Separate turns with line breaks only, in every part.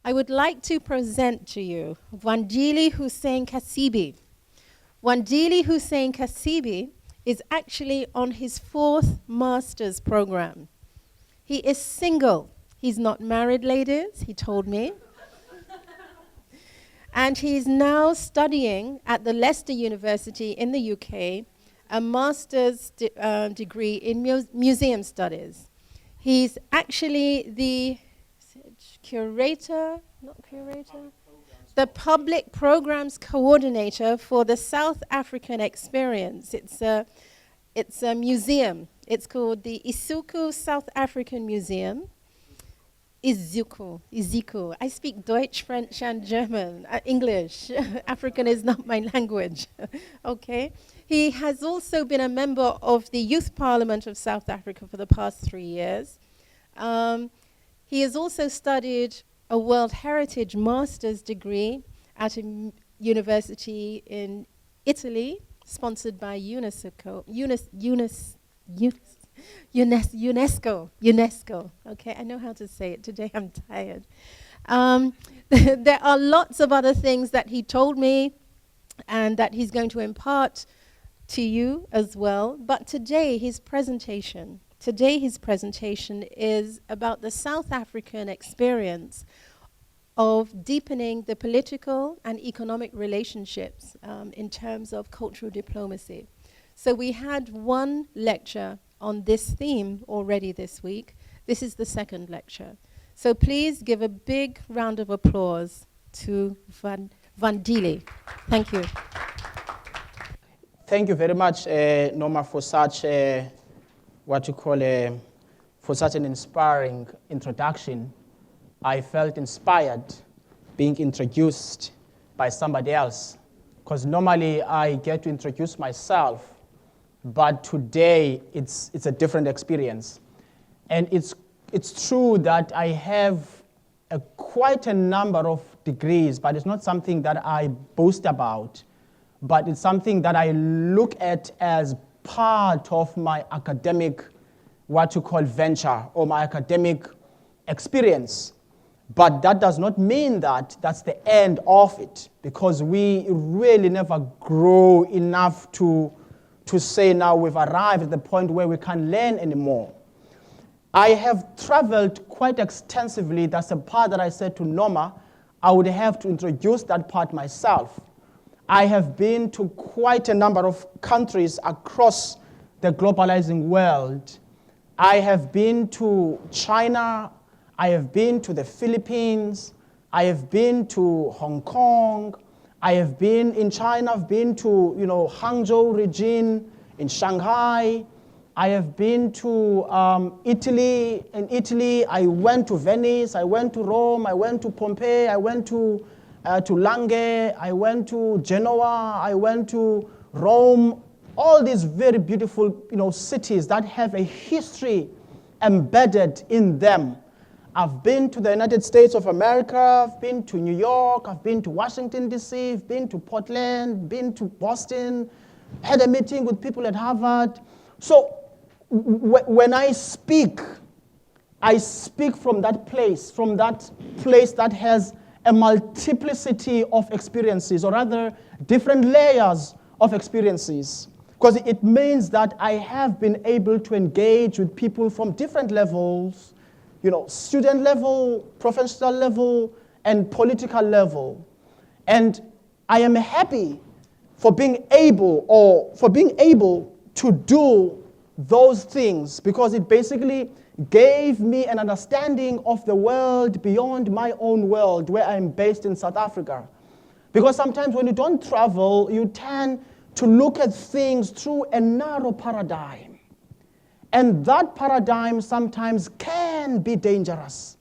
I would like to present to you Wandile Goozen Kasibe. Wandile Goozen Kasibe is actually on his 4th master's program. He is single. He's not married, ladies, he told me. And he's now studying at the Leicester University in the UK, a master's degree in museum studies. He's actually the the public programs coordinator for the South African experience. It's a museum. It's called the Isuku South African Museum. Izuku. I speak Deutsch, French, and German, English. African is not my language. Okay. He has also been a member of the Youth Parliament of South Africa for the past 3 years. He has also studied a World Heritage Master's degree at a university in Italy, sponsored by UNESCO. UNESCO. Okay, I know how to say it. Today I'm tired. There are lots of other things that he told me and that he's going to impart to you as well. But today his presentation is about the South African experience of deepening the political and economic relationships in terms of cultural diplomacy. So we had one lecture on this theme already this week. This is the second lecture. So please give a big round of applause to Wandile. Thank you.
Thank you very much, Norma, for such for such an inspiring introduction. I felt inspired being introduced by somebody else, because normally I get to introduce myself, but today it's a different experience. And it's true that I have quite a number of degrees, but it's not something that I boast about, but it's something that I look at as part of my academic, venture, or my academic experience. But that does not mean that that's the end of it, because we really never grow enough to say now we've arrived at the point where we can't learn anymore. I have traveled quite extensively. That's a part that I said to Norma, I would have to introduce that part myself. I have been to quite a number of countries across the globalizing world. I have been to China, I have been to the Philippines, I have been to Hong Kong, I have been in China, I've been to, Hangzhou region, in Shanghai, I have been to Italy. In Italy, I went to Venice, I went to Rome, I went to Pompeii, I went to Langhe, I went to Genoa, I went to Rome, all these very beautiful cities that have a history embedded in them. I've been to the United States of America, I've been to New York, I've been to Washington, D.C., I've been to Portland, been to Boston, had a meeting with people at Harvard. So when I speak from that place that has a multiplicity of experiences, or rather different layers of experiences, because it means that I have been able to engage with people from different levels, student level, professional level, and political level. And I am happy for being able to do those things, because it basically gave me an understanding of the world beyond my own world, where I'm based in South Africa. Because sometimes when you don't travel, you tend to look at things through a narrow paradigm. And that paradigm sometimes can be dangerous.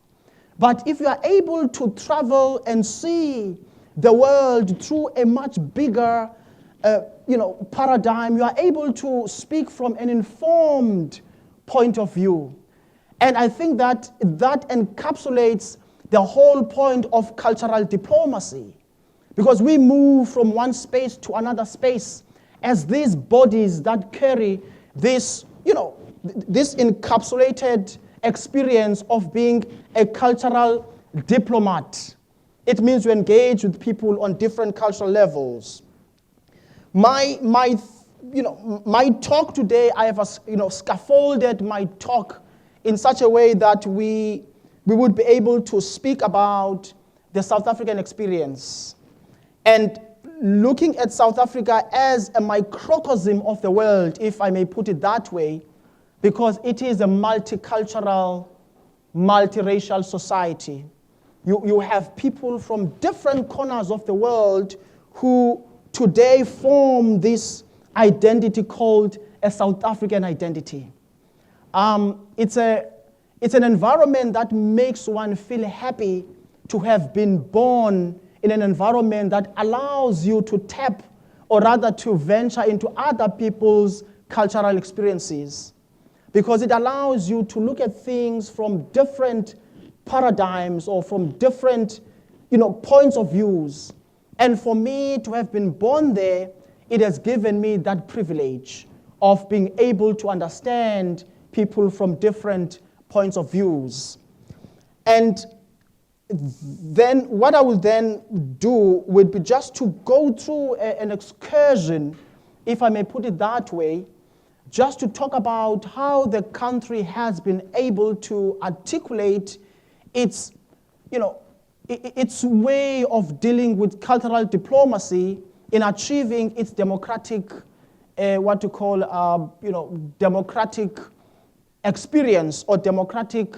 But if you are able to travel and see the world through a much bigger paradigm, you are able to speak from an informed point of view. And I think that encapsulates the whole point of cultural diplomacy. Because we move from one space to another space as these bodies that carry this, this encapsulated experience of being a cultural diplomat. It means you engage with people on different cultural levels. My talk today, I have scaffolded my talk in such a way that we would be able to speak about the South African experience and looking at South Africa as a microcosm of the world, if I may put it that way, because it is a multicultural, multiracial society. You have people from different corners of the world who today form this identity called a South African identity. It's an environment that makes one feel happy to have been born in an environment that allows you to tap, or rather to venture into other people's cultural experiences. Because it allows you to look at things from different paradigms or from different points of views. And for me to have been born there, it has given me that privilege of being able to understand people from different points of views. And then what I will then do would be just to go through an excursion, if I may put it that way, just to talk about how the country has been able to articulate its way of dealing with cultural diplomacy in achieving its democratic, democratic experience or democratic,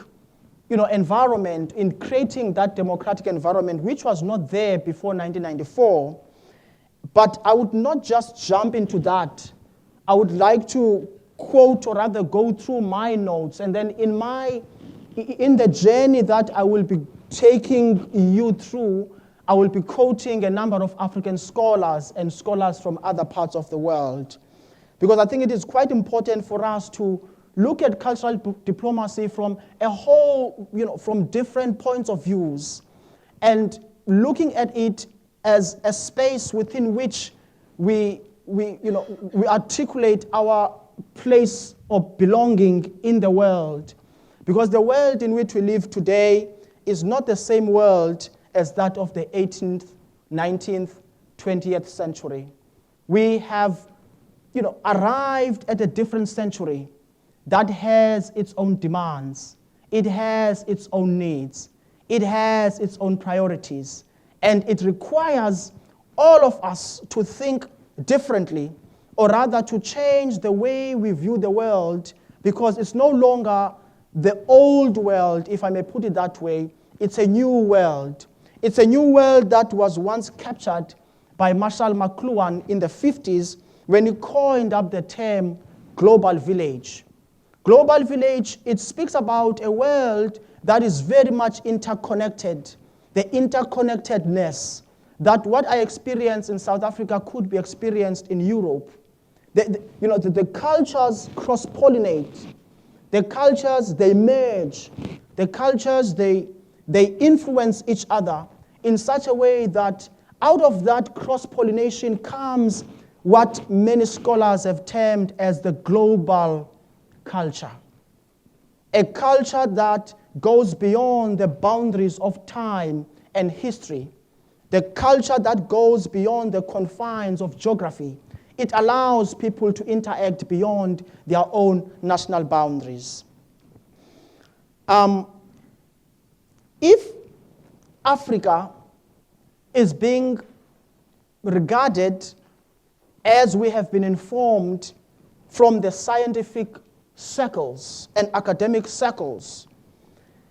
environment, in creating that democratic environment, which was not there before 1994. But I would not just jump into that. I would like to quote, or rather go through my notes, and then in the journey that I will be taking you through, I will be quoting a number of African scholars and scholars from other parts of the world. Because I think it is quite important for us to look at cultural diplomacy from a whole, from different points of views, and looking at it as a space within which we articulate our place of belonging in the world. Because the world in which we live today is not the same world as that of the 18th, 19th, 20th century. We have, arrived at a different century that has its own demands. It has its own needs. It has its own priorities. And it requires all of us to think differently, or rather to change the way we view the world, because it's no longer the old world, if I may put it that way. It's a new world. It's a new world that was once captured by Marshall McLuhan in the 50s when he coined up the term global village. Global village, it speaks about a world that is very much interconnected, the interconnectedness, that what I experience in South Africa could be experienced in Europe. The cultures cross-pollinate. The cultures, they merge. The cultures, they influence each other in such a way that out of that cross-pollination comes what many scholars have termed as the global culture. A culture that goes beyond the boundaries of time and history. The culture that goes beyond the confines of geography. It allows people to interact beyond their own national boundaries. If Africa is being regarded, as we have been informed from the scientific circles and academic circles,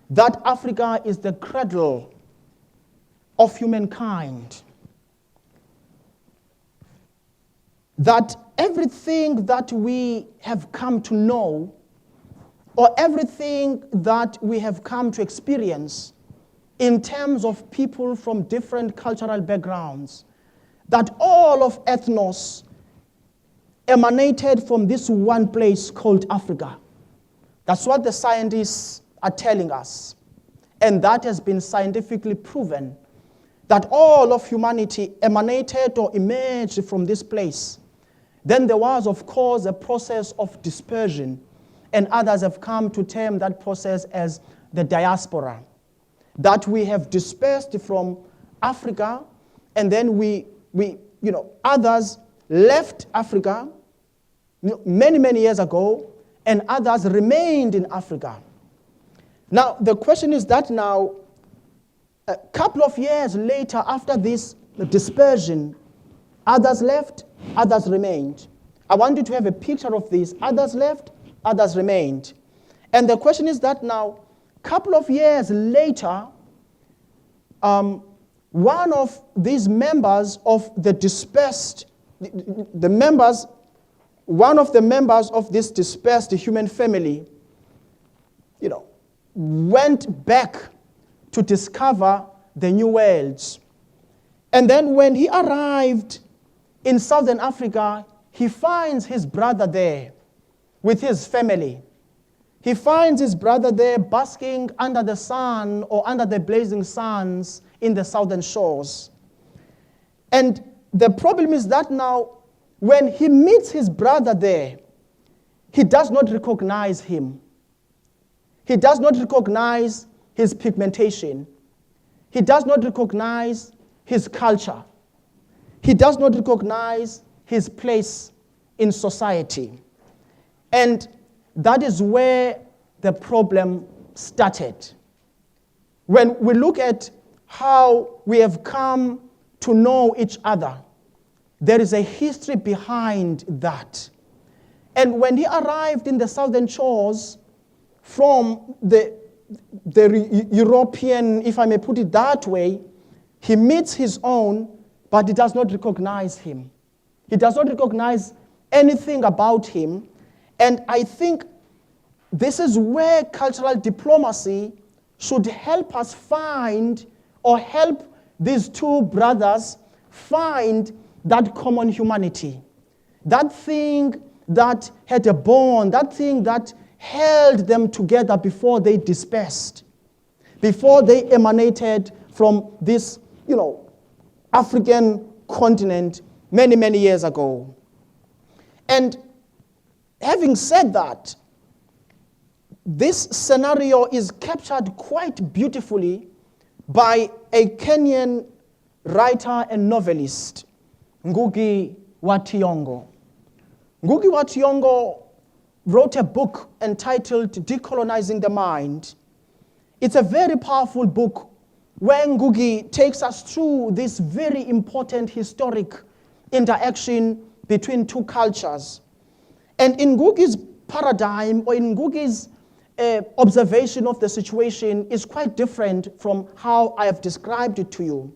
that Africa is the cradle of humankind, that everything that we have come to know, or everything that we have come to experience in terms of people from different cultural backgrounds, that all of ethnos emanated from this one place called Africa. That's what the scientists are telling us. And that has been scientifically proven, that all of humanity emanated or emerged from this place. Then there was, of course, a process of dispersion, and others have come to term that process as the diaspora, that we have dispersed from Africa, and then others left Africa many, many years ago, and others remained in Africa. Now, the question is that now, a couple of years later, after this dispersion, others left, others remained. I want you to have a picture of this. Others left, others remained. And the question is that now, a couple of years later, one of these members of the dispersed, one of the members of this dispersed human family, went back to discover the new worlds. And then when he arrived in Southern Africa, he finds his brother there with his family. He finds his brother there basking under the sun or under the blazing suns in the southern shores. And the problem is that now, when he meets his brother there, he does not recognize him. He does not recognize his pigmentation. He does not recognize his culture. He does not recognize his place in society. And that is where the problem started. When we look at how we have come to know each other, there is a history behind that. And when he arrived in the southern shores from the European, if I may put it that way, he meets his own, but he does not recognize him. He does not recognize anything about him. And I think this is where cultural diplomacy should help us find, or help these two brothers find, that common humanity. That thing that had a bond, that thing that held them together before they dispersed, before they emanated from this, African continent many, many years ago. And having said that, this scenario is captured quite beautifully by a Kenyan writer and novelist, Ngugi wa Thiong'o. Ngugi wa Thiong'o wrote a book entitled Decolonizing the Mind. It's a very powerful book where Ngugi takes us through this very important historic interaction between two cultures. And in Ngugi's paradigm, or in Ngugi's observation of the situation, is quite different from how I have described it to you.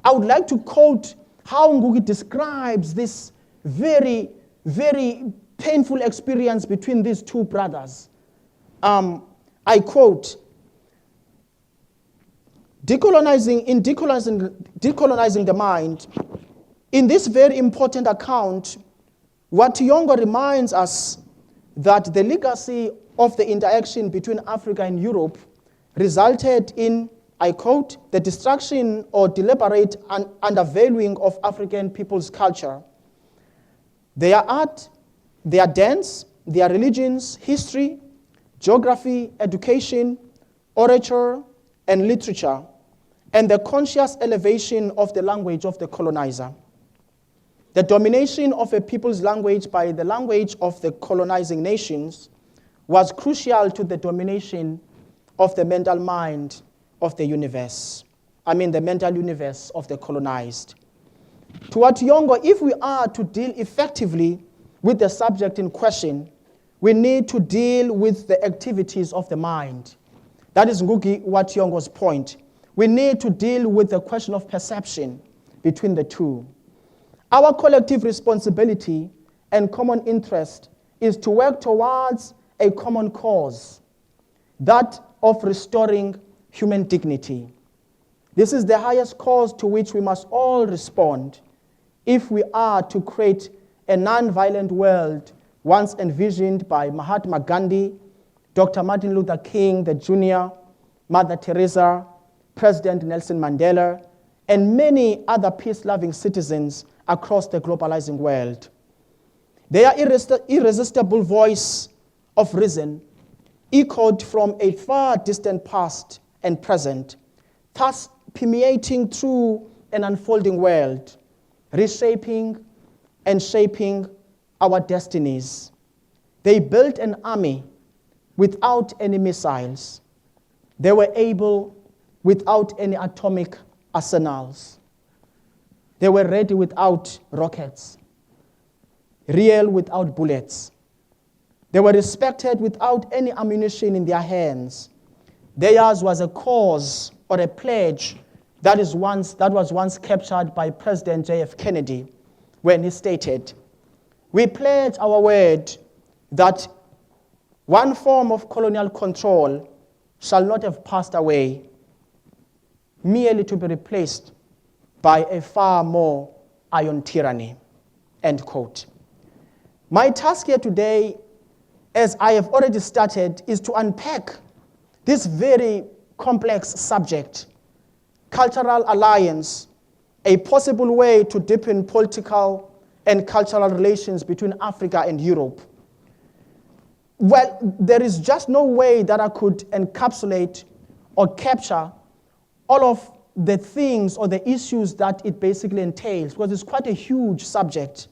I would like to quote how Ngugi describes this very, very painful experience between these two brothers. I quote, Decolonizing the Mind, in this very important account, what Thiong'o reminds us that the legacy of the interaction between Africa and Europe resulted in, I quote, the destruction or deliberate undervaluing of African people's culture, their art, their dance, their religions, history, geography, education, orature, and literature, and the conscious elevation of the language of the colonizer. The domination of a people's language by the language of the colonizing nations was crucial to the domination of the mental mind of the universe. The mental universe of the colonized. To what Thiong'o, if we are to deal effectively with the subject in question, we need to deal with the activities of the mind. That is Ngugi wa Thiong'o's point. We need to deal with the question of perception between the two. Our collective responsibility and common interest is to work towards a common cause, that of restoring human dignity. This is the highest cause to which we must all respond if we are to create a non-violent world once envisioned by Mahatma Gandhi, Dr. Martin Luther King Jr., Mother Teresa, President Nelson Mandela, and many other peace-loving citizens across the globalizing world. Their irresistible voice of reason echoed from a far distant past and present, thus permeating through an unfolding world, reshaping and shaping our destinies. They built an army without any missiles. They were able without any atomic arsenals. They were ready without rockets, real without bullets. They were respected without any ammunition in their hands. Theirs was a cause or a pledge that was once captured by President J.F. Kennedy when he stated, "We pledge our word that one form of colonial control shall not have passed away, merely to be replaced by a far more iron tyranny." End quote. My task here today, as I have already started, is to unpack this very complex subject, cultural alliance, a possible way to deepen political and cultural relations between Africa and Europe. Well, there is just no way that I could encapsulate or capture all of the things or the issues that it basically entails, because it's quite a huge subject.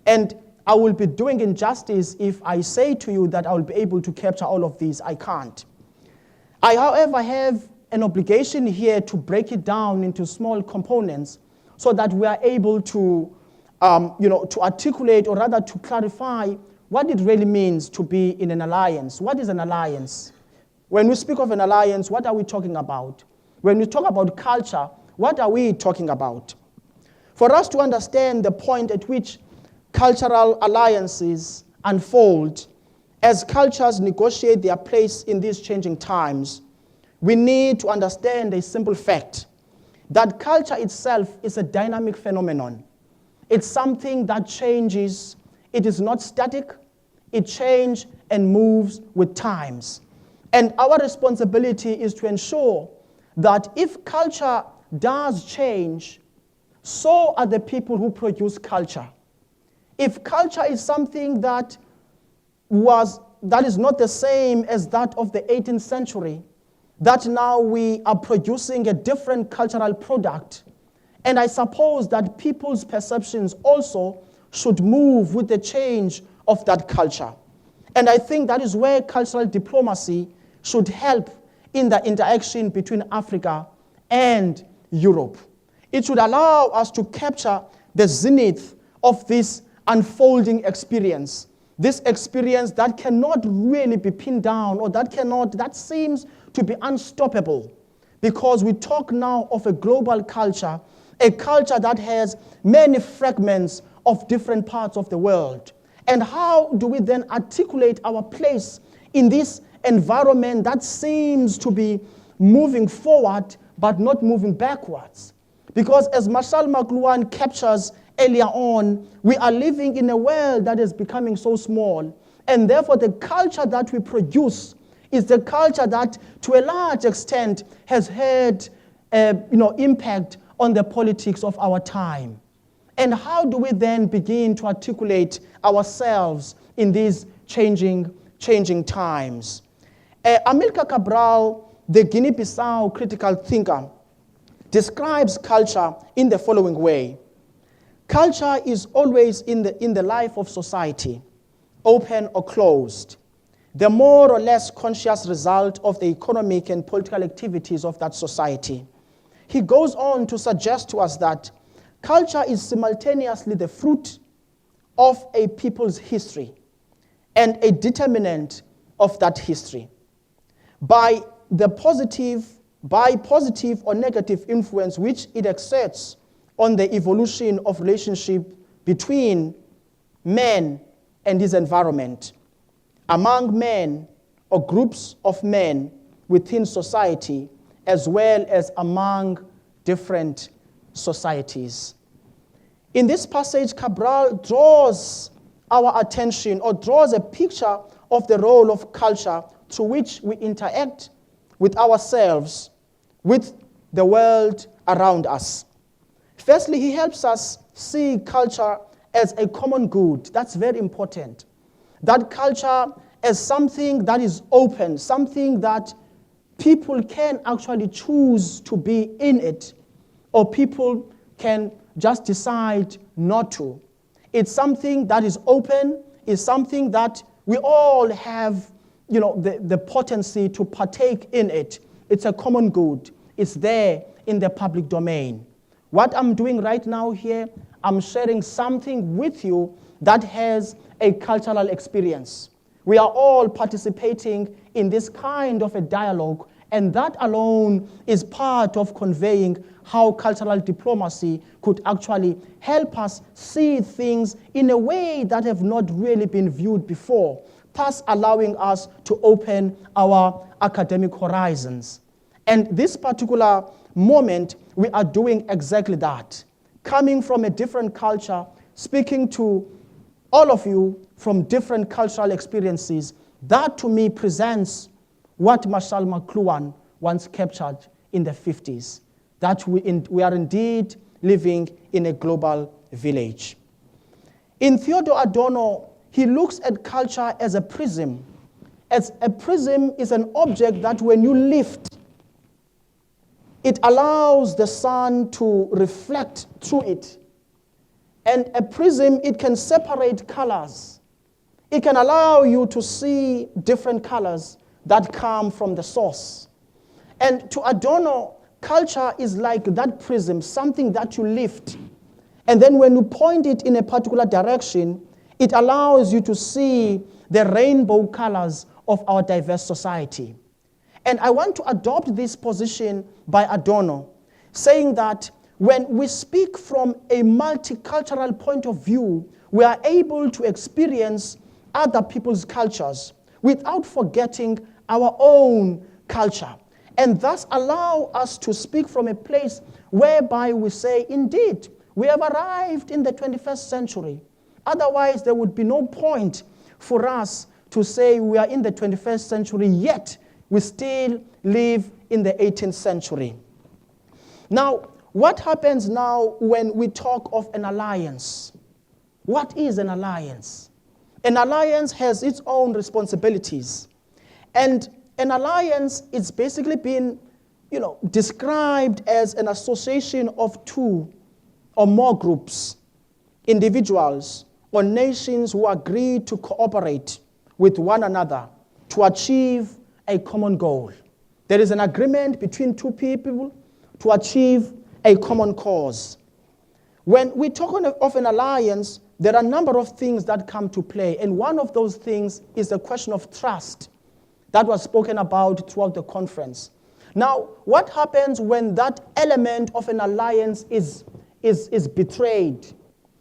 And I will be doing injustice if I say to you that I will be able to capture all of these. I can't. I, however, have an obligation here to break it down into small components so that we are able to, to articulate, or rather to clarify what it really means to be in an alliance. What is an alliance? When we speak of an alliance, what are we talking about? When we talk about culture, what are we talking about? For us to understand the point at which cultural alliances unfold as cultures negotiate their place in these changing times, we need to understand a simple fact that culture itself is a dynamic phenomenon. It's something that changes. It is not static. It changes and moves with times. And our responsibility is to ensure that if culture does change, so are the people who produce culture. If culture is something that is not the same as that of the 18th century, that now we are producing a different cultural product. And I suppose that people's perceptions also should move with the change of that culture. And I think that is where cultural diplomacy should help in the interaction between Africa and Europe. It should allow us to capture the zenith of this unfolding experience, this experience that cannot really be pinned down, or that seems to be unstoppable, because we talk now of a global culture, a culture that has many fragments of different parts of the world. And how do we then articulate our place in this environment that seems to be moving forward but not moving backwards? Because as Marshall McLuhan captures earlier on, we are living in a world that is becoming so small, and therefore the culture that we produce is the culture that, to a large extent, has had impact on the politics of our time. And how do we then begin to articulate ourselves in these changing times? Amilcar Cabral, the Guinea-Bissau critical thinker, describes culture in the following way. Culture is always in the life of society, open or closed, the more or less conscious result of the economic and political activities of that society. He goes on to suggest to us that culture is simultaneously the fruit of a people's history and a determinant of that history. By positive or negative influence which it exerts on the evolution of relationship between man and his environment, among men or groups of men within society, as well as among different societies. In this passage, Cabral draws our attention, or draws a picture of the role of culture through which we interact with ourselves, with the world around us. Firstly, he helps us see culture as a common good. That's very important. That culture as something that is open, something that people can actually choose to be in it, or people can just decide not to. It's something that is open, it's something that we all have, the potency to partake in it. It's a common good. It's there in the public domain. What I'm doing right now here, I'm sharing something with you that has a cultural experience. We are all participating in this kind of a dialogue, and that alone is part of conveying how cultural diplomacy could actually help us see things in a way that have not really been viewed before, thus allowing us to open our academic horizons. And this particular moment, we are doing exactly that. Coming from a different culture, speaking to all of you from different cultural experiences, that to me presents what Marshall McLuhan once captured in the 50s, that we are indeed living in a global village. In Theodore Adorno, he looks at culture as a prism. As a prism is an object that when you lift, it allows the sun to reflect through it. And a prism, it can separate colors. It can allow you to see different colors that come from the source. And to Adorno, culture is like that prism, something that you lift. And then when you point it in a particular direction, it allows you to see the rainbow colors of our diverse society. And I want to adopt this position by Adorno, saying that when we speak from a multicultural point of view, we are able to experience other people's cultures without forgetting our own culture, and thus allow us to speak from a place whereby we say, indeed, we have arrived in the 21st century. Otherwise, there would be no point for us to say we are in the 21st century, yet we still live in the 18th century. Now, what happens now when we talk of an alliance? What is an alliance? An alliance has its own responsibilities. And an alliance is basically been, described as an association of two or more groups, individuals or nations who agree to cooperate with one another to achieve a common goal. There is an agreement between two people to achieve a common cause. When we talk of an alliance, there are a number of things that come to play, and one of those things is the question of trust that was spoken about throughout the conference. Now, what happens when that element of an alliance is betrayed?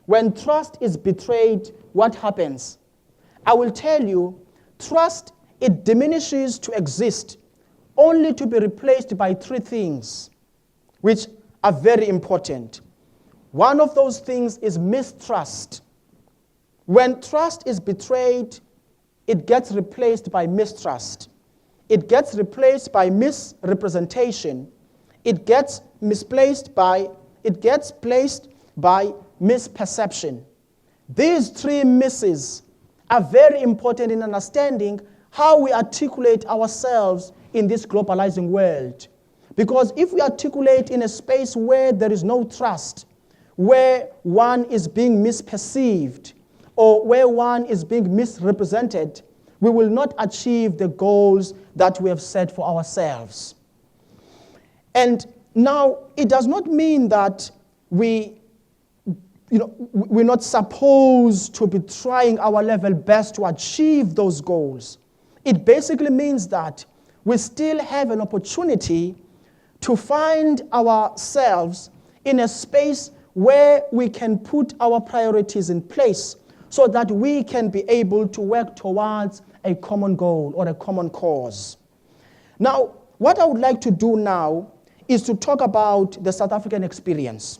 When trust is betrayed, what happens? I will tell you, trust, it diminishes to exist, only to be replaced by three things, which are very important. One of those things is mistrust. When trust is betrayed, it gets replaced by mistrust. It gets replaced by misrepresentation. It gets placed by misperception. These three misses are very important in understanding how we articulate ourselves in this globalizing world. Because if we articulate in a space where there is no trust, where one is being misperceived, or where one is being misrepresented, we will not achieve the goals that we have set for ourselves. And now, it does not mean that we're not supposed to be trying our level best to achieve those goals. It basically means that we still have an opportunity to find ourselves in a space where we can put our priorities in place so that we can be able to work towards a common goal or a common cause. Now, what I would like to do now is to talk about the South African experience.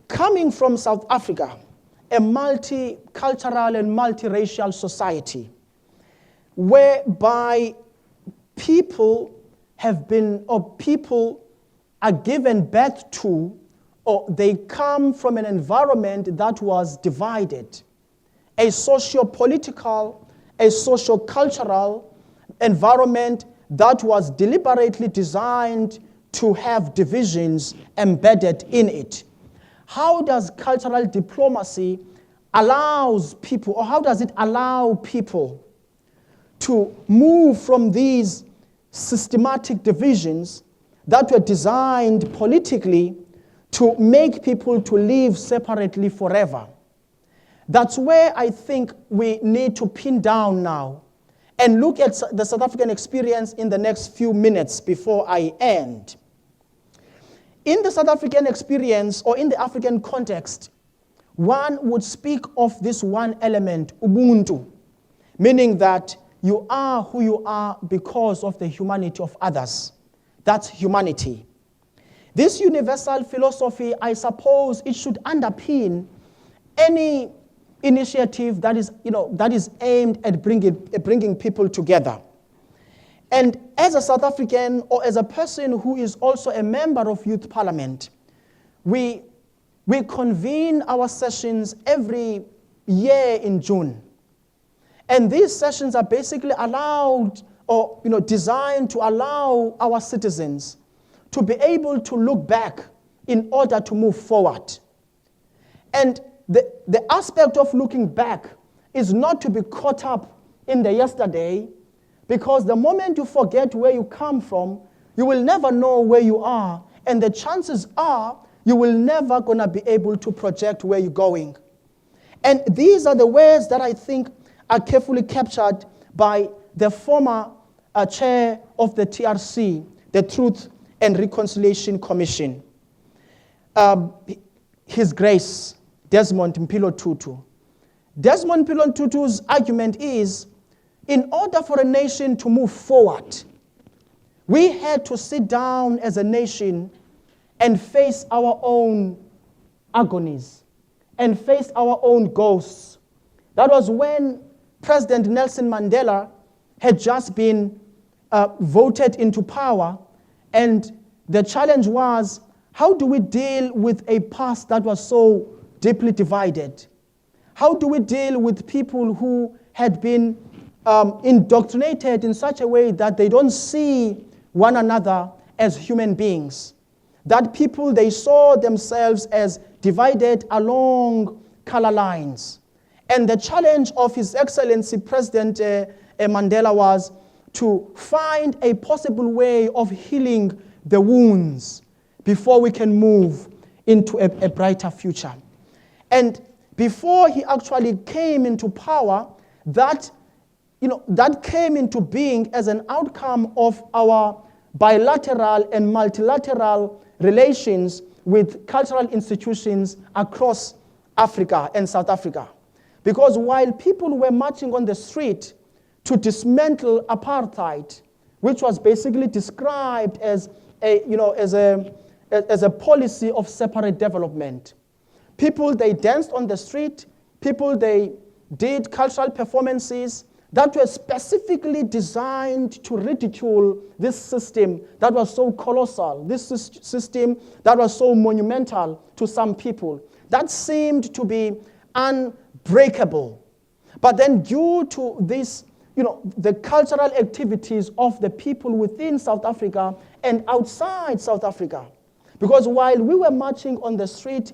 Coming from South Africa, a multicultural and multiracial society, whereby people are given birth to, or they come from an environment that was divided, a socio-political, a socio-cultural, environment that was deliberately designed to have divisions embedded in it. How does cultural diplomacy allows people, or how does it allow people to move from these systematic divisions that were designed politically to make people to live separately forever? That's where I think we need to pin down now and look at the South African experience in the next few minutes before I end. In the South African experience, or in the African context, one would speak of this one element, Ubuntu, meaning that you are who you are because of the humanity of others. That's humanity. This universal philosophy, I suppose, it should underpin any initiative that is aimed at bringing people together. And as a South African, or as a person who is also a member of Youth Parliament, we convene our sessions every year in June. And these sessions are basically allowed, or designed to allow our citizens to be able to look back in order to move forward. And the aspect of looking back is not to be caught up in the yesterday, because the moment you forget where you come from, you will never know where you are, and the chances are you will never gonna be able to project where you're going. And these are the words that I think are carefully captured by the former chair of the TRC, the Truth and Reconciliation Commission, His Grace Desmond Mpilo Tutu. Desmond Mpilo Tutu's argument is, in order for a nation to move forward, we had to sit down as a nation and face our own agonies and face our own ghosts. That was when President Nelson Mandela had just been voted into power, and the challenge was, how do we deal with a past that was so deeply divided? How do we deal with people who had been indoctrinated in such a way that they don't see one another as human beings? That people, they saw themselves as divided along color lines. And the challenge of His Excellency President Mandela was to find a possible way of healing the wounds before we can move into a brighter future. And before he actually came into power, that came into being as an outcome of our bilateral and multilateral relations with cultural institutions across Africa and South Africa. Because while people were marching on the street to dismantle apartheid, which was basically described as a policy of separate development, people, they danced on the street, people, they did cultural performances that were specifically designed to ridicule this system that was so colossal, this system that was so monumental to some people, that seemed to be unbreakable. But then due to this, the cultural activities of the people within South Africa and outside South Africa, because while we were marching on the street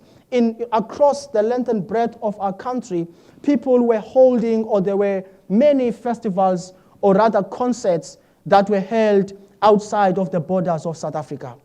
across the length and breadth of our country, people were holding, or there were many festivals, or rather concerts, that were held outside of the borders of South Africa.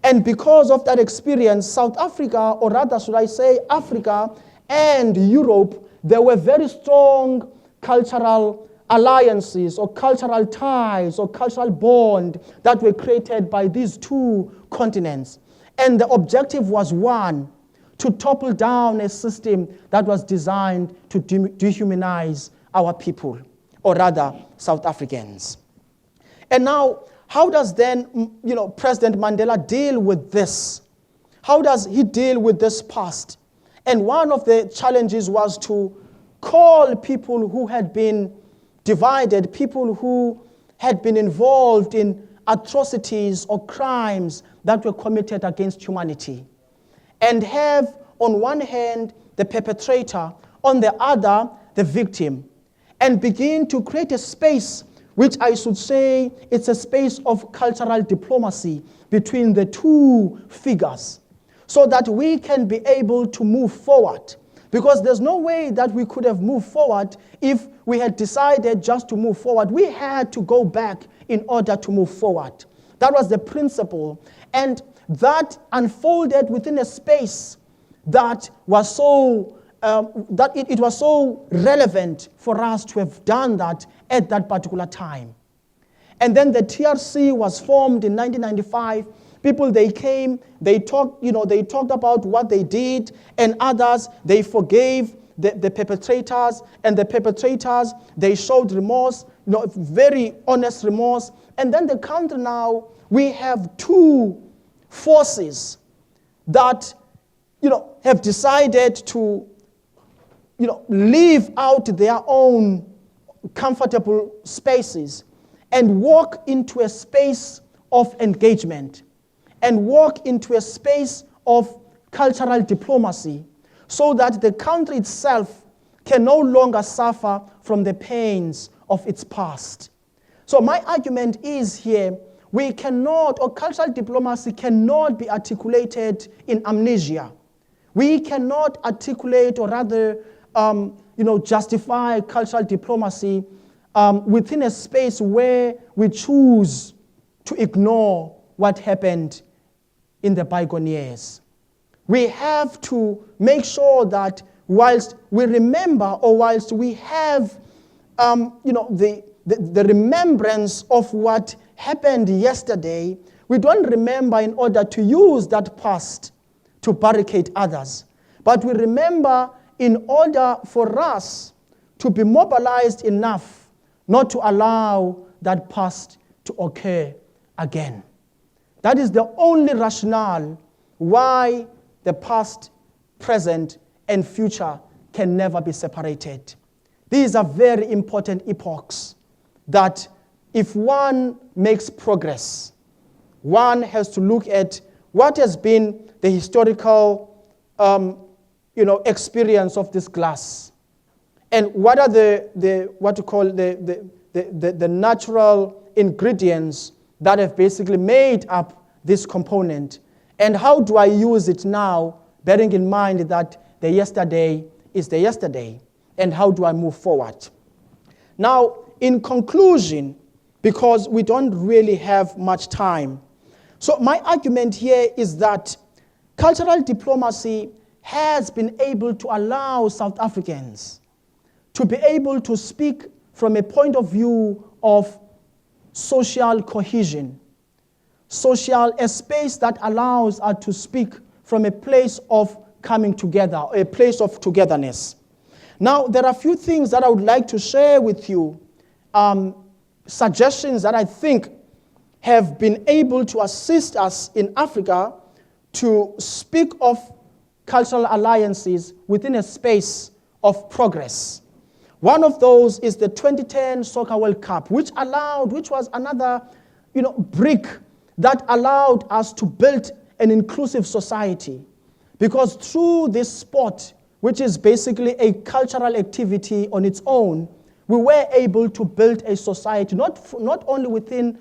And because of that experience, South Africa, or rather should I say Africa and Europe, there were very strong cultural alliances or cultural ties or cultural bond that were created by these two continents. And the objective was one, to topple down a system that was designed to dehumanize our people, or rather South Africans. And now, how does then, President Mandela deal with this? How does he deal with this past? And one of the challenges was to call people who had been divided, people who had been involved in atrocities or crimes that were committed against humanity, and have on one hand the perpetrator, on the other the victim, and begin to create a space which I should say it's a space of cultural diplomacy between the two figures, so that we can be able to move forward. Because there's no way that we could have moved forward if we had decided just to move forward. We had to go back in order to move forward. That was the principle. And that unfolded within a space that was so, it was so relevant for us to have done that at that particular time. And then the TRC was formed in 1995. People, they came, they talked about what they did, and others, they forgave the perpetrators, and the perpetrators, they showed remorse, very honest remorse. And then the country now, we have two forces that, have decided to, leave out their own comfortable spaces and walk into a space of engagement, and walk into a space of cultural diplomacy, so that the country itself can no longer suffer from the pains of its past. So my argument is here, we cannot, or cultural diplomacy cannot be articulated in amnesia. We cannot articulate, or rather, justify cultural diplomacy within a space where we choose to ignore what happened in the bygone years. We have to make sure that whilst we remember, or whilst we have the remembrance of what happened yesterday, we don't remember in order to use that past to barricade others. But we remember in order for us to be mobilized enough not to allow that past to occur again. That is the only rationale why the past, present, and future can never be separated. These are very important epochs that if one makes progress, one has to look at what has been the historical experience of this glass, and what are the natural ingredients that have basically made up this component, and how do I use it now, bearing in mind that the yesterday is the yesterday, and how do I move forward? Now, in conclusion, because we don't really have much time, so my argument here is that cultural diplomacy has been able to allow South Africans to be able to speak from a point of view of social cohesion, a space that allows us to speak from a place of coming together, a place of togetherness. Now, there are a few things that I would like to share with you, suggestions that I think have been able to assist us in Africa to speak of cultural alliances within a space of progress. One of those is the 2010 Soccer World Cup, which was another brick that allowed us to build an inclusive society. Because through this sport, which is basically a cultural activity on its own, we were able to build a society, not only within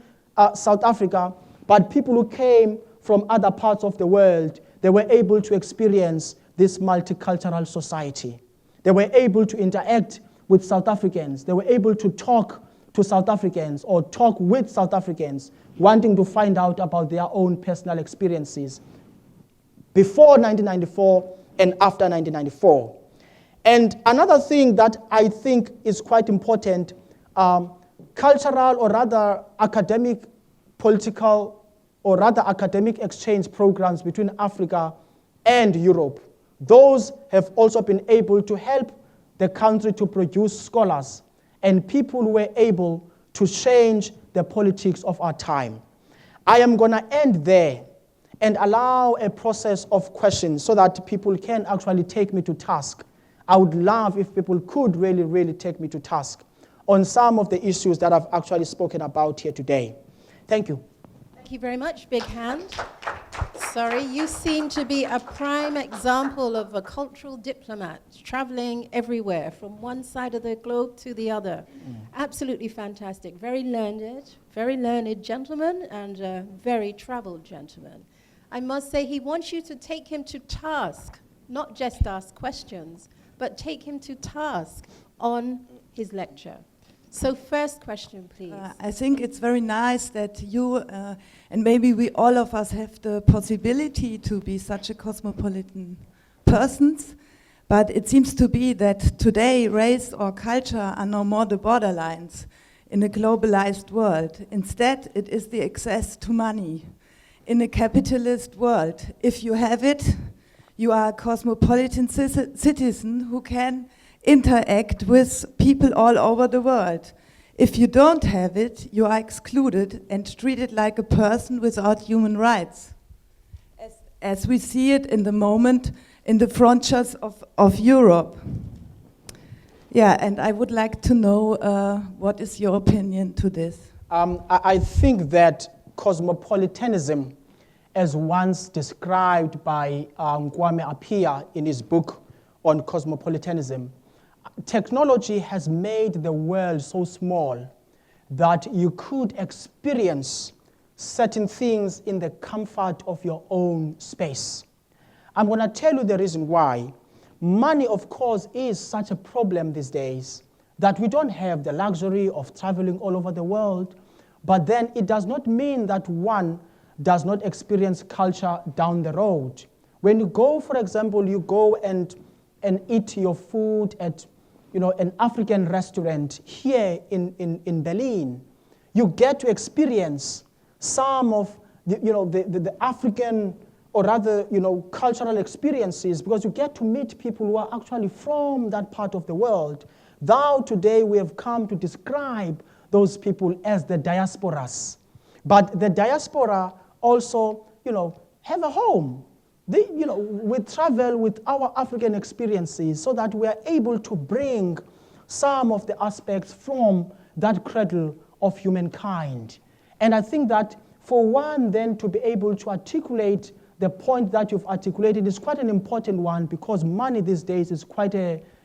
South Africa, but people who came from other parts of the world, they were able to experience this multicultural society. They were able to interact with South Africans. They were able to talk to South Africans or talk with South Africans, wanting to find out about their own personal experiences before 1994 and after 1994. And another thing that I think is quite important, cultural or rather academic, political or rather academic exchange programs between Africa and Europe. Those have also been able to help the country to produce scholars and people who were able to change the politics of our time. I am going to end there and allow a process of questions so that people can actually take me to task. I would love if people could really, really take me to task on some of the issues that I've actually spoken about here today. Thank you.
Thank you very much. Big hand. sorry. You seem to be a prime example of a cultural diplomat, traveling everywhere from one side of the globe to the other. Absolutely fantastic. Very learned gentleman, and a very traveled gentleman. I must say, he wants you to take him to task, not just ask questions, but take him to task on his lecture. So first question, please.
I think it's very nice that you, and maybe we all of us have the possibility to be such a cosmopolitan persons, but it seems to be that today race or culture are no more the borderlines in a globalized world. Instead, it is the access to money. In a capitalist world, if you have it, you are a cosmopolitan citizen who can interact with people all over the world. If you don't have it, you are excluded and treated like a person without human rights, as we see it in the moment in the frontiers of Europe. Yeah, and I would like to know what is your opinion to this?
I think that cosmopolitanism, as once described by Kwame Appiah in his book on cosmopolitanism, technology has made the world so small that you could experience certain things in the comfort of your own space. I'm going to tell you the reason why. Money, of course, is such a problem these days that we don't have the luxury of traveling all over the world, but then it does not mean that one does not experience culture down the road. When you go, for example, you go and eat your food at an African restaurant here in Berlin, you get to experience some of the African, or rather, cultural experiences, because you get to meet people who are actually from that part of the world. Though today we have come to describe those people as the diasporas. But the diaspora also, have a home. We travel with our African experiences so that we are able to bring some of the aspects from that cradle of humankind. And I think that for one then to be able to articulate the point that you've articulated is quite an important one, because money these days is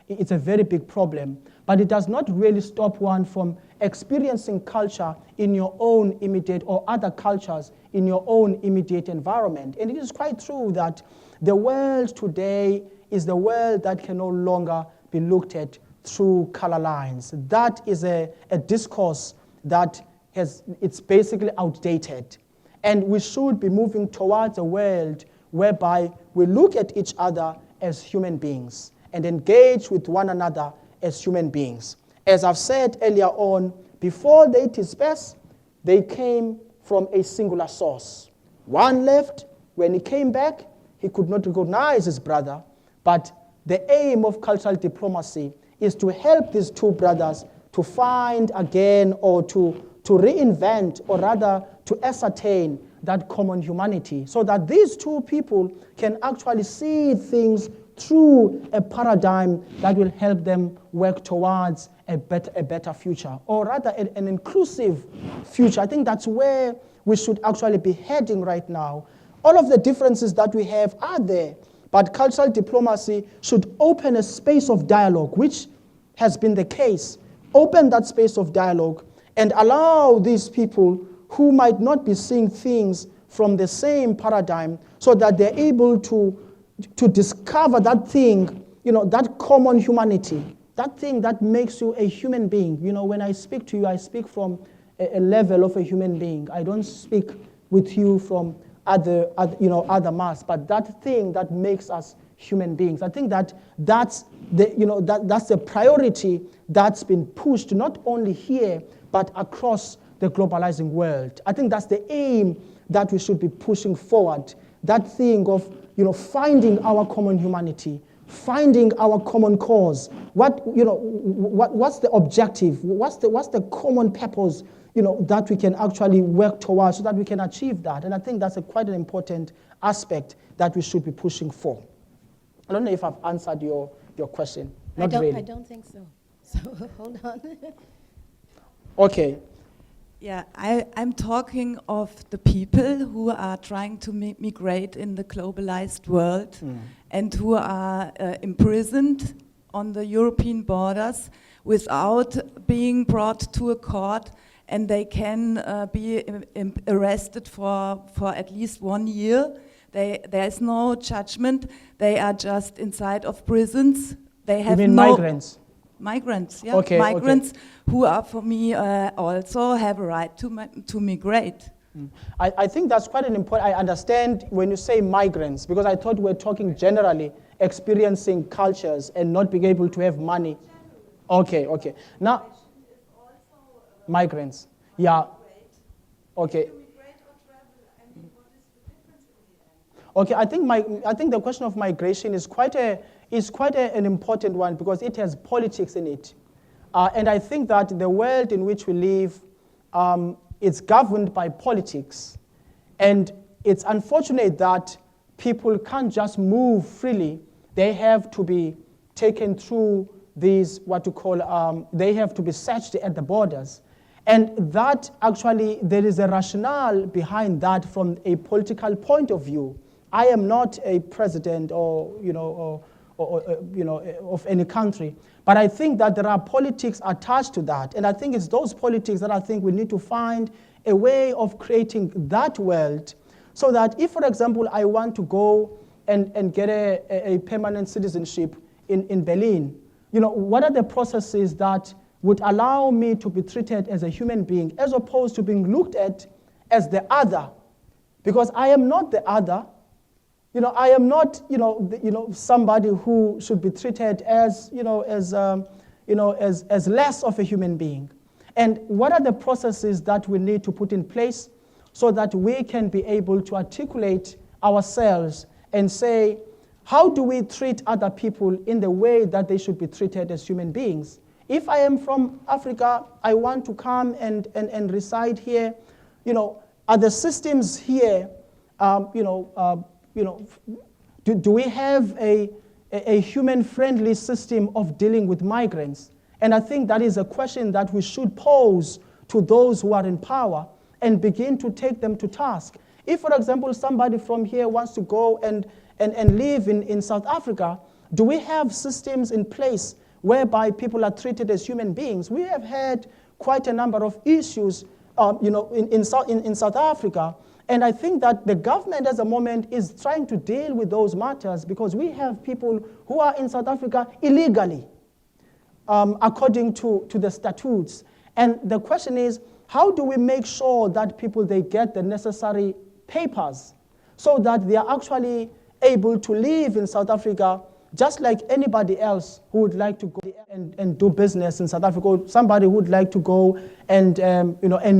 it's a very big problem. But it does not really stop one from experiencing culture in your own immediate, or other cultures in your own immediate environment. And it is quite true that the world today is the world that can no longer be looked at through color lines. That is a discourse that it's basically outdated. And we should be moving towards a world whereby we look at each other as human beings and engage with one another as human beings. As I've said earlier on, before they dispersed, they came from a singular source. One left. When he came back, he could not recognize his brother. But the aim of cultural diplomacy is to help these two brothers to find again, or to reinvent, or rather to ascertain that common humanity, so that these two people can actually see things through a paradigm that will help them work towards a better future, or rather an inclusive future. I think that's where we should actually be heading right now. All of the differences that we have are there, but cultural diplomacy should open a space of dialogue, which has been the case. Open that space of dialogue and allow these people who might not be seeing things from the same paradigm, so that they're able to discover that thing, that common humanity, that thing that makes you a human being. When I speak to you, I speak from a level of a human being. I don't speak with you from other mass, but that thing that makes us human beings. I think that's the priority that's been pushed not only here but across the globalizing world. I think that's the aim that we should be pushing forward. That thing of finding our common humanity, finding our common cause. What's the objective? What's the common purpose? That we can actually work towards, so that we can achieve that. And I think that's quite an important aspect that we should be pushing for. I don't know if I've answered your question. Not really.
I don't think so. So hold on.
Okay.
Yeah, I'm talking of the people who are trying to migrate in the globalized world and who are imprisoned on the European borders without being brought to a court, and they can be arrested for at least 1 year. There is no judgment. They are just inside of prisons. They have
you mean migrants?
Migrants, yeah.
Okay,
migrants who are, for me, also have a right to migrate.
I think that's quite an important, I understand when you say migrants, because I thought we were talking generally, experiencing cultures and not being able to have money. Okay. Now, migrants, yeah. Okay. Okay, I think the question of migration is quite an important one because it has politics in it. And I think that the world in which we live is governed by politics. And it's unfortunate that people can't just move freely. They have to be taken through these, they have to be searched at the borders. And that actually, there is a rationale behind that from a political point of view. I am not a president or of any country, but I think that there are politics attached to that, and I think it's those politics that I think we need to find a way of creating that world, so that if, for example, I want to go and get a permanent citizenship in Berlin, what are the processes that would allow me to be treated as a human being, as opposed to being looked at as the other, because I am not the other. I am not, somebody who should be treated as, as less of a human being. And what are the processes that we need to put in place so that we can be able to articulate ourselves and say, how do we treat other people in the way that they should be treated as human beings? If I am from Africa, I want to come and reside here. Are the systems here, do we have a human-friendly system of dealing with migrants? And I think that is a question that we should pose to those who are in power and begin to take them to task. If, for example, somebody from here wants to go and live in South Africa, do we have systems in place whereby people are treated as human beings? We have had quite a number of issues in South Africa. And I think that the government at the moment is trying to deal with those matters because we have people who are in South Africa illegally, according to the statutes. And the question is, how do we make sure that people, they get the necessary papers so that they are actually able to live in South Africa just like anybody else who would like to go and do business in South Africa, or somebody who would like to go and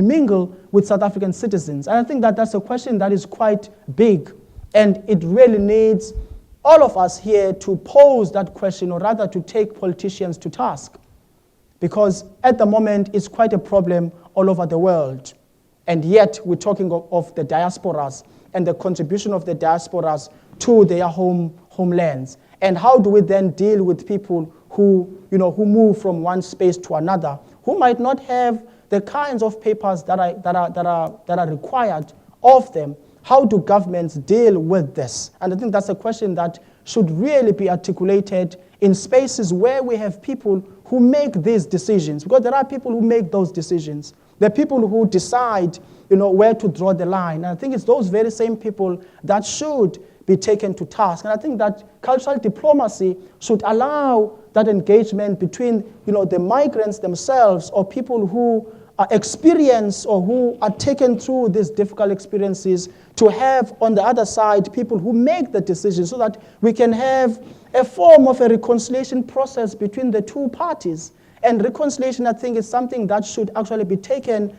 mingle with South African citizens. And I think that that's a question that is quite big, and it really needs all of us here to pose that question, or rather to take politicians to task, because at the moment it's quite a problem all over the world. And yet we're talking of the diasporas and the contribution of the diasporas to their homelands. And how do we then deal with people who move from one space to another, who might not have the kinds of papers that are required of them? How do governments deal with this? And I think that's a question that should really be articulated in spaces where we have people who make these decisions, because there are people who make those decisions. There are people who decide, where to draw the line. And I think it's those very same people that should be taken to task. And I think that cultural diplomacy should allow that engagement between, the migrants themselves, or people who experience or who are taken through these difficult experiences, to have on the other side people who make the decision, so that we can have a form of a reconciliation process between the two parties. And reconciliation, I think, is something that should actually be taken,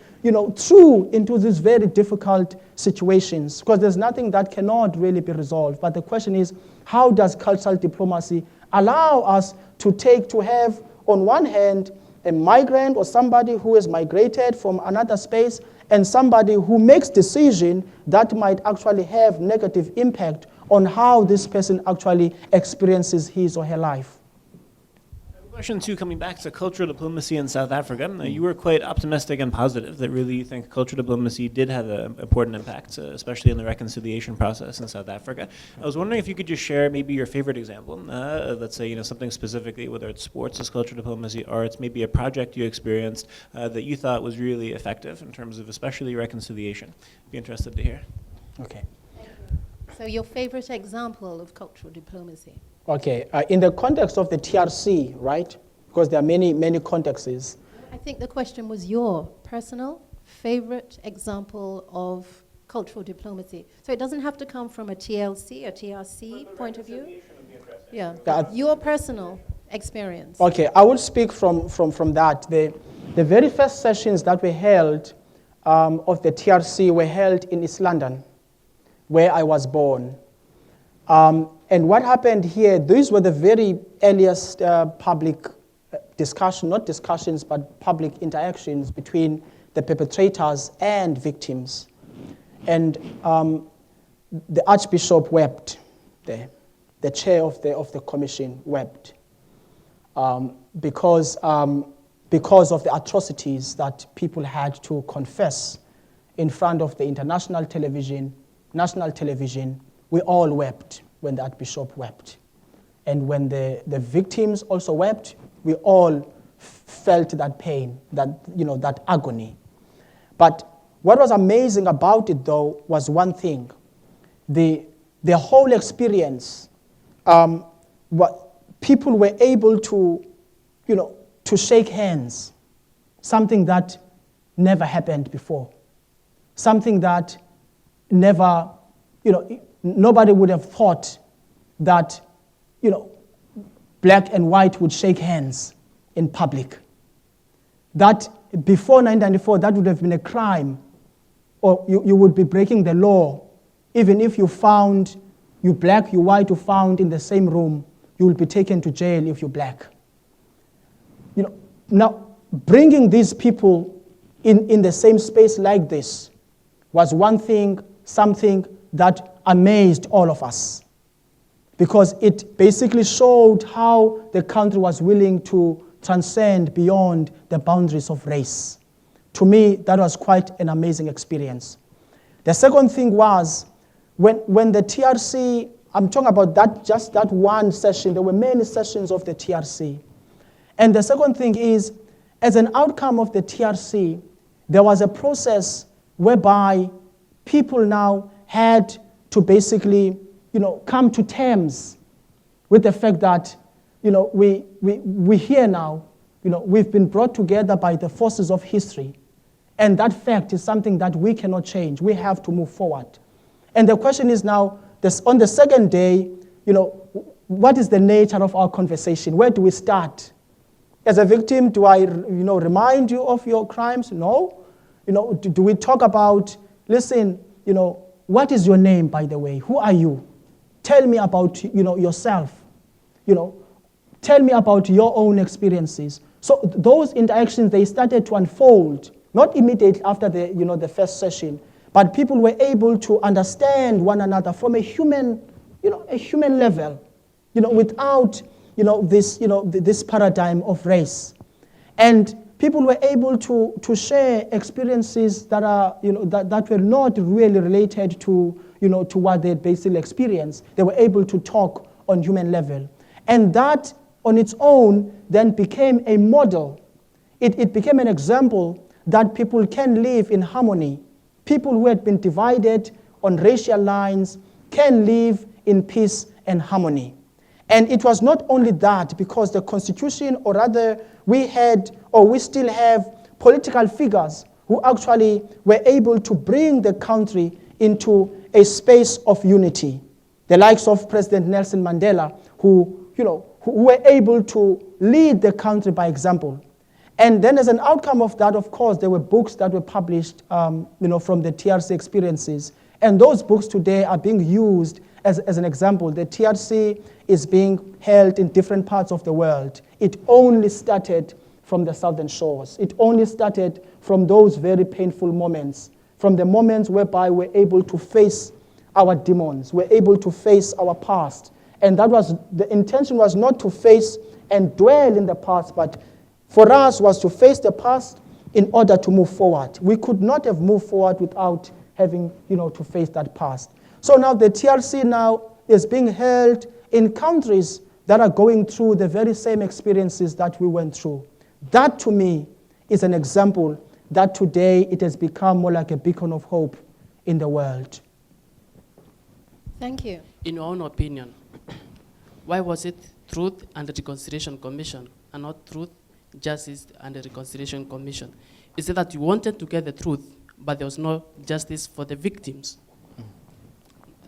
through into these very difficult situations, because there's nothing that cannot really be resolved. But the question is, how does cultural diplomacy allow us to have, on one hand, a migrant or somebody who has migrated from another space, and somebody who makes decision that might actually have negative impact on how this person actually experiences his or her life?
I'm Question two, coming back to cultural diplomacy in South Africa. You were quite optimistic and positive that really you think cultural diplomacy did have an important impact, especially in the reconciliation process in South Africa. I was wondering if you could just share maybe your favorite example. Let's say, something specifically, whether it's sports as cultural diplomacy, or it's maybe a project you experienced that you thought was really effective in terms of especially reconciliation. Be interested to hear.
Okay.
So your favorite example of cultural diplomacy?
Okay. In the context of the TRC, right? Because there are many, many contexts.
I think the question was your personal favorite example of cultural diplomacy. So it doesn't have to come from a TLC, a TRC point of view. Yeah. Your personal experience.
Okay, I will speak from that. The very first sessions that we held of the TRC were held in East London, where I was born. And what happened here, these were the very earliest public discussion, not discussions, but public interactions between the perpetrators and victims. And the Archbishop wept there. The chair of the commission wept because of the atrocities that people had to confess in front of the international television, national television. We all wept when the Archbishop wept. And when the victims also wept, we all felt that pain, that agony. But what was amazing about it, though, was one thing. The whole experience, what people were able to shake hands, something that never happened before, something that never, nobody would have thought that, black and white would shake hands in public. That before 1994, that would have been a crime, or you would be breaking the law. Even if you black, you white, you found in the same room, you will be taken to jail if you're black. Now, bringing these people in the same space like this was one thing, something that amazed all of us, because it basically showed how the country was willing to transcend beyond the boundaries of race. To me, that was quite an amazing experience. The second thing was, when the TRC, I'm talking about just that one session, there were many sessions of the TRC. And the second thing is, as an outcome of the TRC, there was a process whereby people now had to basically, come to terms with the fact that, we here now, we've been brought together by the forces of history. And that fact is something that we cannot change. We have to move forward. And the question is now, on the second day, what is the nature of our conversation? Where do we start? As a victim, do I, remind you of your crimes? No. Do we talk about, listen, what is your name, by the way? Who are you? Tell me about, yourself. Tell me about your own experiences. So those interactions, they started to unfold, not immediately after the first session, but people were able to understand one another from a human level, without, this paradigm of race. And people were able to share experiences that are, that were not really related to, to what they basically experienced. They were able to talk on human level. And that on its own then became a model. It became an example that people can live in harmony. People who had been divided on racial lines can live in peace and harmony. And it was not only that, because the Constitution, or rather we still have political figures who actually were able to bring the country into a space of unity. The likes of President Nelson Mandela, who were able to lead the country by example. And then as an outcome of that, of course, there were books that were published from the TRC experiences. And those books today are being used as an example. The TRC is being held in different parts of the world. It only started from the southern shores. It only started from those very painful moments, from the moments whereby we're able to face our demons, we're able to face our past. And that was, the intention was not to face and dwell in the past, but for us was to face the past in order to move forward. We could not have moved forward without having, to face that past. So now the TRC now is being held in countries that are going through the very same experiences that we went through. That, to me, is an example that today it has become more like a beacon of hope in the world.
Thank you.
In your own opinion, why was it Truth and Reconciliation Commission and not Truth, Justice and Reconciliation Commission? Is it that you wanted to get the truth, but there was no justice for the victims?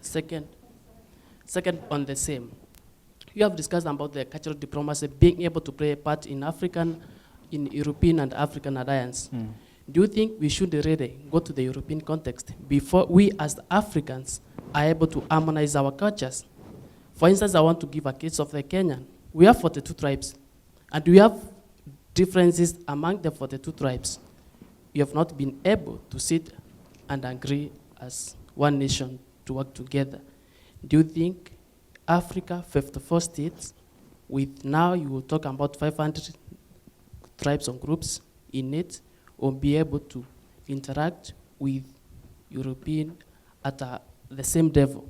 Second, on the same, you have discussed about the cultural diplomacy being able to play a part in European and African alliance. Do you think we should really go to the European context before we as Africans are able to harmonize our cultures? For instance, I want to give a case of the Kenyan. We have 42 tribes, and we have differences among the 42 tribes. We have not been able to sit and agree as one nation to work together. Do you think Africa, 54 states, with now you will talk about 500 tribes or groups in it, will be able to interact with European at the same level?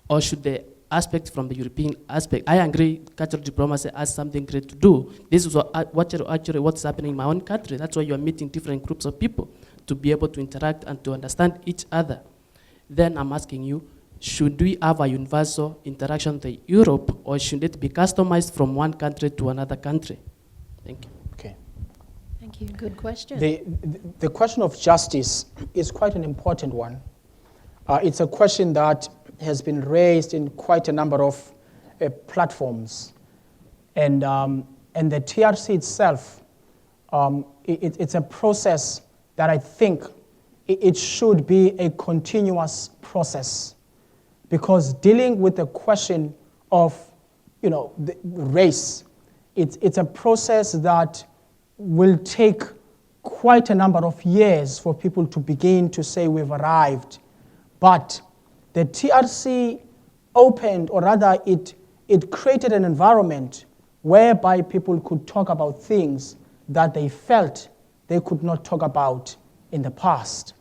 Or should the aspect from the European aspect, I agree cultural diplomacy has something great to do. This is what's happening in my own country. That's why you're meeting different groups of people to be able to interact and to understand each other. Then I'm asking you, should we have a universal interaction with Europe, or should it be customized from one country to another country? Thank you.
Okay.
Thank you. Good question.
The question of justice is quite an important one. It's a question that has been raised in quite a number of platforms. And the TRC itself, it's a process that I think it should be a continuous process, because dealing with the question of, the race, it's a process that will take quite a number of years for people to begin to say we've arrived. But the TRC opened, or rather it created an environment whereby people could talk about things that they felt they could not talk about in the past.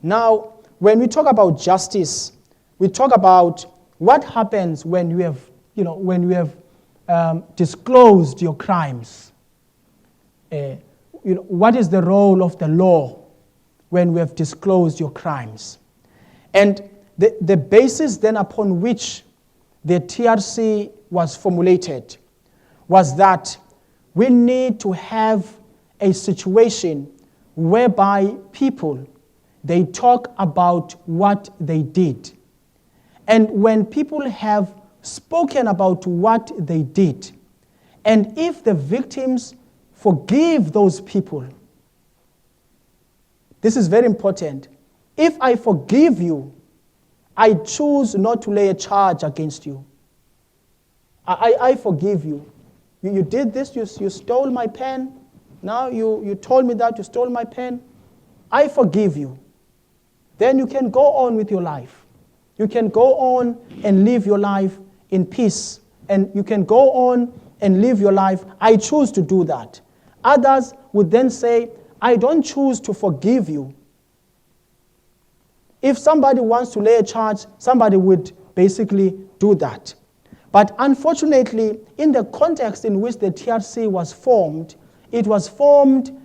Now, when we talk about justice, we talk about what happens when you have, disclosed your crimes. What is the role of the law when we have disclosed your crimes? And the basis then upon which the TRC was formulated was that we need to have a situation whereby people, they talk about what they did. And when people have spoken about what they did, and if the victims forgive those people, this is very important. If I forgive you, I choose not to lay a charge against you. I forgive you. You did this, you stole my pen. Now you told me that you stole my pen. I forgive you. Then you can go on with your life. You can go on and live your life in peace. And you can go on and live your life. I choose to do that. Others would then say, I don't choose to forgive you. If somebody wants to lay a charge, somebody would basically do that. But unfortunately, in the context in which the TRC was formed, it was formed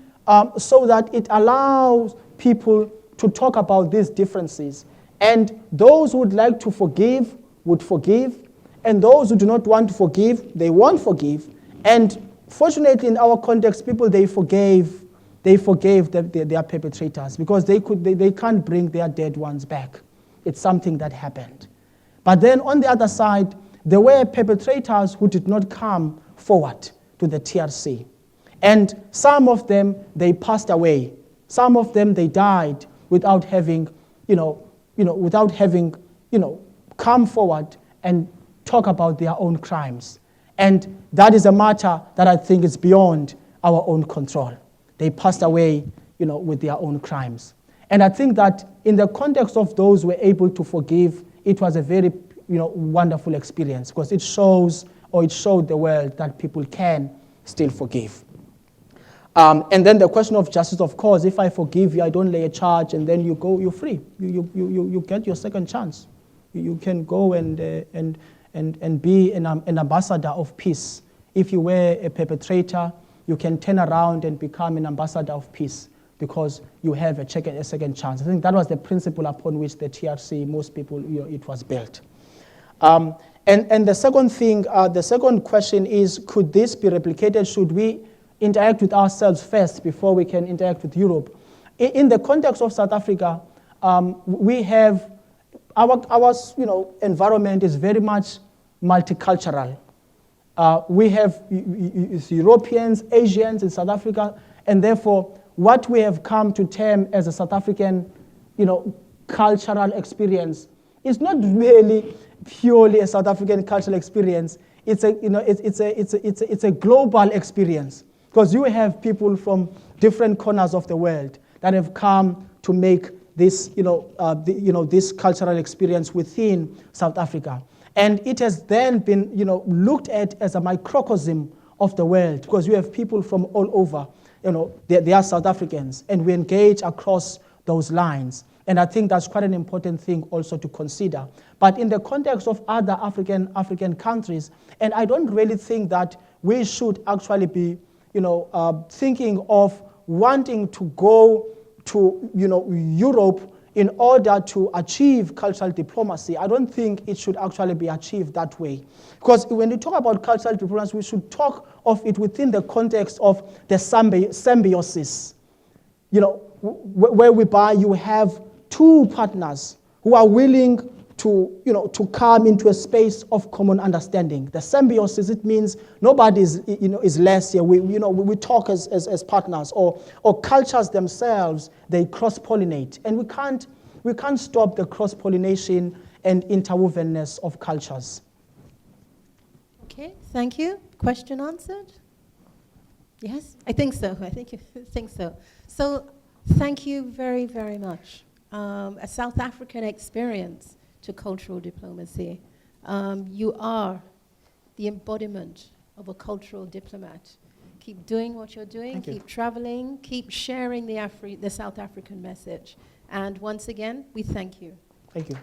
so that it allows people to talk about these differences. And those who would like to forgive would forgive, and those who do not want to forgive, they won't forgive. And fortunately, in our context, people, they forgave their perpetrators, because they can't bring their dead ones back. It's something that happened. But then on the other side, there were perpetrators who did not come forward to the TRC. And some of them, they passed away. Some of them, they died without having, come forward and talk about their own crimes. And that is a matter that I think is beyond our own control. They passed away, with their own crimes. And I think that in the context of those who were able to forgive, it was a very, wonderful experience, because it showed the world that people can still forgive. And then the question of justice, of course, if I forgive you, I don't lay a charge, and then you go, you're free. You get your second chance. You can go and be an ambassador of peace. If you were a perpetrator, you can turn around and become an ambassador of peace because you have a second chance. I think that was the principle upon which the TRC, most people, it was built. And the second thing, the second question is, could this be replicated? Should we interact with ourselves first before we can interact with Europe? In the context of South Africa, we have our environment is very much multicultural. We have Europeans, Asians in South Africa, and therefore what we have come to term as a South African, cultural experience is not really purely a South African cultural experience. It's a global experience, because you have people from different corners of the world that have come to make this, this cultural experience within South Africa. And it has then been, looked at as a microcosm of the world, because you have people from all over, they are South Africans, and we engage across those lines. And I think that's quite an important thing also to consider. But in the context of other African countries, and I don't really think that we should actually be, thinking of wanting to go to, Europe in order to achieve cultural diplomacy. I don't think it should actually be achieved that way. Because when you talk about cultural diplomacy, we should talk of it within the context of the symbiosis, whereby you have two partners who are willing to come into a space of common understanding. The symbiosis, it means nobody is less here. We talk as partners, or cultures themselves, they cross-pollinate, and we can't stop the cross-pollination and interwovenness of cultures.
Okay, thank you. Question answered? Yes, I think so. I think so. So, thank you very, very much. A South African experience to cultural diplomacy. You are the embodiment of a cultural diplomat. Keep doing what you're doing, keep traveling, keep sharing the South African message. And once again, we thank you.
Thank you.